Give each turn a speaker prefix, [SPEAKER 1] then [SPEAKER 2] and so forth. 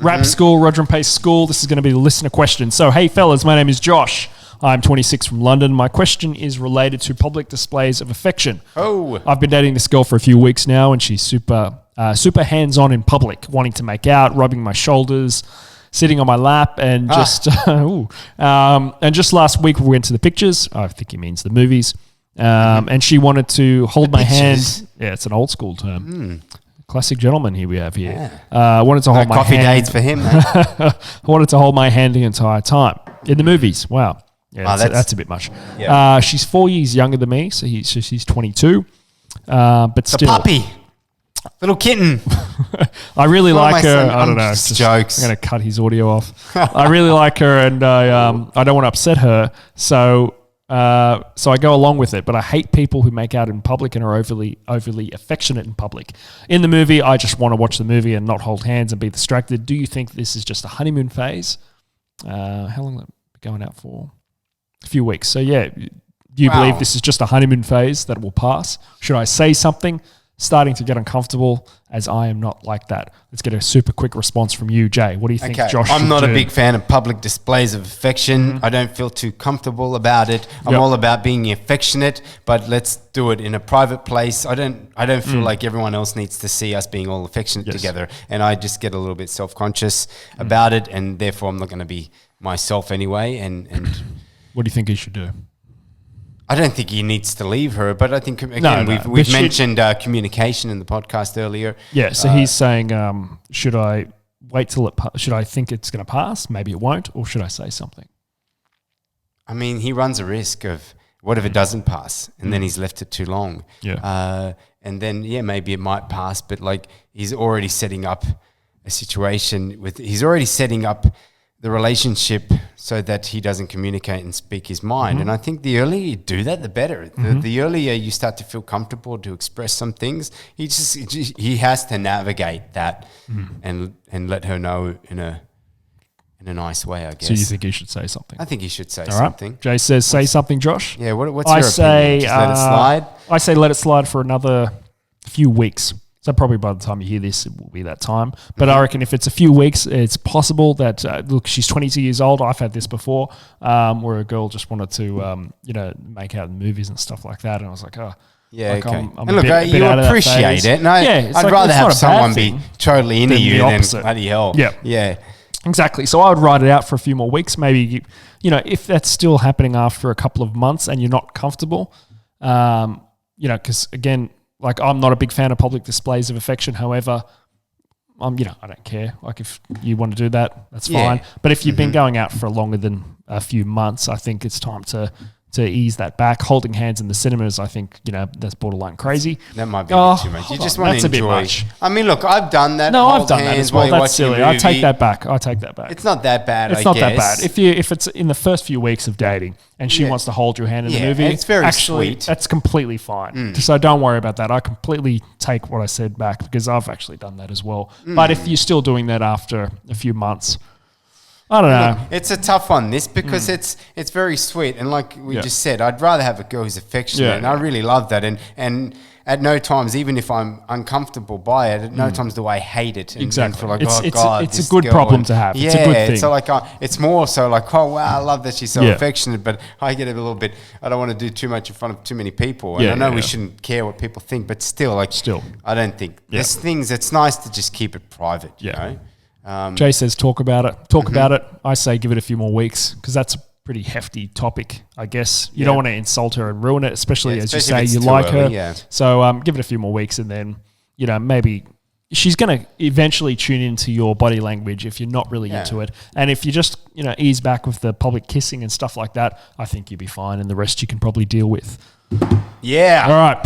[SPEAKER 1] Rap School, Roger and Pace School. This is going to be the listener question. So, hey, fellas, my name is Josh. I'm 26 from London. My question is related to public displays of affection.
[SPEAKER 2] Oh.
[SPEAKER 1] I've been dating this girl for a few weeks now, and she's super hands-on in public, wanting to make out, rubbing my shoulders, sitting on my lap, and just and just last week we went to the pictures. I think he means the movies. And she wanted to hold my hand. Yeah, it's an old school term. Classic gentleman here we have here. Wanted to hold my
[SPEAKER 2] coffee
[SPEAKER 1] hand.
[SPEAKER 2] dates for him, mate.
[SPEAKER 1] Wanted to hold my hand the entire time in the movies. Wow. Yeah, that's a bit much. Yeah. She's 4 years younger than me, so she's 22. But still,
[SPEAKER 2] a puppy, little kitten.
[SPEAKER 1] I really like her. I don't know.
[SPEAKER 2] Jokes.
[SPEAKER 1] I'm going to cut his audio off. I really like her, and I don't want to upset her. So I go along with it, but I hate people who make out in public and are overly affectionate in public. In the movie, I just want to watch the movie and not hold hands and be distracted. Do you think this is just a honeymoon phase? How long will it be going out for? A few weeks. So yeah, do you believe this is just a honeymoon phase that will pass? Should I say something? Starting to get uncomfortable, as I am not like that. Let's get a super quick response from you, Jay. What do you think, Josh?
[SPEAKER 2] I'm not a big fan of public displays of affection. I don't feel too comfortable about it. I'm all about being affectionate, but let's do it in a private place. I don't feel like everyone else needs to see us being all affectionate together, and I just get a little bit self-conscious about it, and therefore I'm not going to be myself anyway. And
[SPEAKER 1] what do you think he should do?
[SPEAKER 2] I don't think he needs to leave her, but I think, again, we've mentioned communication in the podcast earlier.
[SPEAKER 1] Yeah, so he's saying, should I wait till should I think it's going to pass? Maybe it won't, or should I say something?
[SPEAKER 2] I mean, he runs a risk of what if it doesn't pass, and then he's left it too long.
[SPEAKER 1] Yeah.
[SPEAKER 2] And then, maybe it might pass, but like he's already setting up a situation he's already setting up the relationship so that he doesn't communicate and speak his mind. And I think the earlier you do that, the better. The earlier you start to feel comfortable to express some things, he has to navigate that and let her know in a nice way, I guess.
[SPEAKER 1] So you think he should say something?
[SPEAKER 2] I think he should say
[SPEAKER 1] All
[SPEAKER 2] something.
[SPEAKER 1] Right. Jay says, say something, Josh.
[SPEAKER 2] Yeah, what's your opinion? Just let it slide?
[SPEAKER 1] I say let it slide for another few weeks. So probably by the time you hear this, it will be that time. But I reckon if it's a few weeks, it's possible that, look, she's 22 years old. I've had this before where a girl just wanted to, make out in movies and stuff like that. And I was like,
[SPEAKER 2] yeah,
[SPEAKER 1] like
[SPEAKER 2] okay.
[SPEAKER 1] I'm
[SPEAKER 2] and look, you appreciate it. And I'd rather have someone be totally into you than bloody hell. Yeah.
[SPEAKER 1] Exactly. So I would write it out for a few more weeks. Maybe, if that's still happening after a couple of months and you're not comfortable, because again, like I'm not a big fan of public displays of affection. However, I don't care. Like if you want to do that, that's fine. But if you've been going out for longer than a few months, I think it's time to ease that back. Holding hands in the cinemas, I think, that's borderline crazy.
[SPEAKER 2] That might be a bit too much. You just want to enjoy.
[SPEAKER 1] That's a bit much.
[SPEAKER 2] I mean, look, I've done that.
[SPEAKER 1] No, I've done that as well. That's silly. I take that back.
[SPEAKER 2] It's not that bad,
[SPEAKER 1] It's not that bad. If it's in the first few weeks of dating and she wants to hold your hand in the movie,
[SPEAKER 2] it's very
[SPEAKER 1] actually,
[SPEAKER 2] sweet.
[SPEAKER 1] That's completely fine. So don't worry about that. I completely take what I said back because I've actually done that as well. But if you're still doing that after a few months, I don't know.
[SPEAKER 2] Look, it's a tough one, because it's very sweet. And like we just said, I'd rather have a girl who's affectionate. And I really love that. And at no times, even if I'm uncomfortable by it, at no times do I hate it. And feel like,
[SPEAKER 1] it's a good problem to have. It's a good thing.
[SPEAKER 2] So like, it's more so like, oh, wow, I love that she's so affectionate. But I get a little bit, I don't want to do too much in front of too many people. And I know we shouldn't care what people think, but still, I don't think. There's things, it's nice to just keep it private, you know?
[SPEAKER 1] Jay says talk about it. Talk about it. I say give it a few more weeks because that's a pretty hefty topic, I guess. You don't want to insult her and ruin it, especially as you say you like her. Yeah. So give it a few more weeks and then, maybe she's going to eventually tune into your body language if you're not really into it. And if you just, ease back with the public kissing and stuff like that, I think you'll be fine and the rest you can probably deal with.
[SPEAKER 2] Yeah.
[SPEAKER 1] All right.